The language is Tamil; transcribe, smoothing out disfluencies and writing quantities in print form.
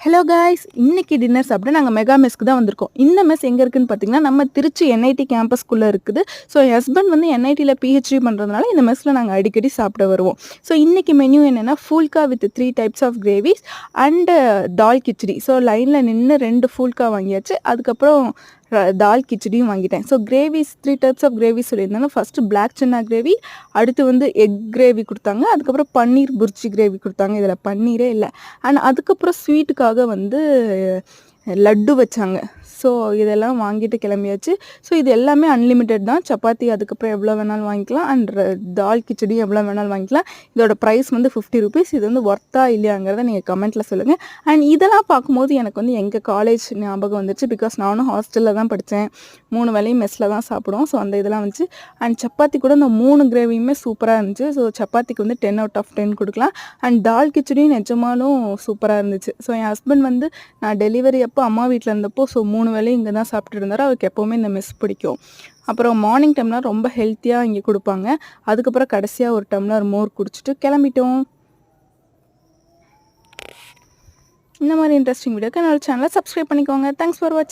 ஹலோ காய்ஸ், இன்னைக்கு டின்னர் சாப்பிட நாங்கள் மெகா மெஸ்க்கு தான் வந்திருக்கோம். இந்த மெஸ் எங்கே இருக்குன்னு பார்த்தீங்கன்னா, நம்ம திருச்சி என்ஐடி கேம்பஸ்குள்ளே இருக்குது. ஸோ என் ஹஸ்பண்ட் வந்து என்ஐடியில் பிஹெச்டி பண்ணுறதுனால இந்த மெஸ்ஸில் நாங்கள் அடிக்கடி சாப்பிட வருவோம். ஸோ இன்றைக்கி மெனு என்னென்னா phulka with 3 types of gravies and dal khichdi. So லைனில் நின்று 2 ஃபூல்கா வாங்கியாச்சு. அதுக்கப்புறம் தால் கிச்சடியும் வாங்கிட்டேன். So gravies 3 types of gravy சொல்லியிருந்தாங்க. ஃபஸ்ட்டு பிளாக் சன்னா கிரேவி, அடுத்து வந்து எக் கிரேவி கொடுத்தாங்க, அதுக்கப்புறம் பன்னீர் புர்ஜி கிரேவி கொடுத்தாங்க. இதில் பன்னீரே இல்லை. அண்ட் அதுக்கப்புறம் ஸ்வீட்டுக்காக வந்து லட்டு வச்சாங்க. ஸோ இதெல்லாம் வாங்கிட்டு கிளம்பியாச்சு. ஸோ இது எல்லாமே அன்லிமிட்டட் தான். சப்பாத்தி அதுக்கப்புறம் எவ்வளோ வேணாலும் வாங்கிக்கலாம். அண்ட் தால் கிச்சடி எவ்வளோ வேணாலும் வாங்கிக்கலாம். இதோட ப்ரைஸ் வந்து 50 ருபீஸ். இது வந்து ஒர்த்தா இல்லையாங்கிறத நீங்கள் கமெண்ட்டில் சொல்லுங்கள். அண்ட் இதெல்லாம் பார்க்கும்போது எனக்கு வந்து எங்கள் காலேஜ் ஞாபகம் வந்துச்சு. பிகாஸ் நானும் ஹாஸ்டலில் தான் படித்தேன். 3 வேளையும் மெஸ்ஸில் தான் சாப்பிடுவோம். ஸோ அந்த இதெல்லாம் வந்துச்சு. அண்ட் சப்பாத்தி கூட இந்த 3 கிரேவியுமே சூப்பராக இருந்துச்சு. ஸோ சப்பாத்திக்கு வந்து 10 out of 10 கொடுக்கலாம். அண்ட் தால் கிச்சடியும் நிஜமாலும் சூப்பராக இருந்துச்சு. ஸோ என் ஹஸ்பண்ட் வந்து நான் டெலிவரி அப்போ அம்மா வீட்டில் இருந்தப்போ 3 வேளையும் இங்கே தான் சாப்பிட்டு இருந்தார். அவருக்கு எப்போவுமே இந்த மெஸ் பிடிக்கும். அப்புறம் மார்னிங் டைம்லாம் ரொம்ப ஹெல்த்தியாக இங்கே கொடுப்பாங்க. அதுக்கப்புறம் கடைசியாக ஒரு டம்ளர் மோர் குடிச்சிட்டு கிளம்பிட்டோம். இந்த மாதிரி இன்ட்ரெஸ்டிங் வீடியோக்கு என்னோட சேனலை சப்ஸ்கிரைப் பண்ணிக்கோங்க. தேங்க்ஸ் ஃபார் வாட்சிங்.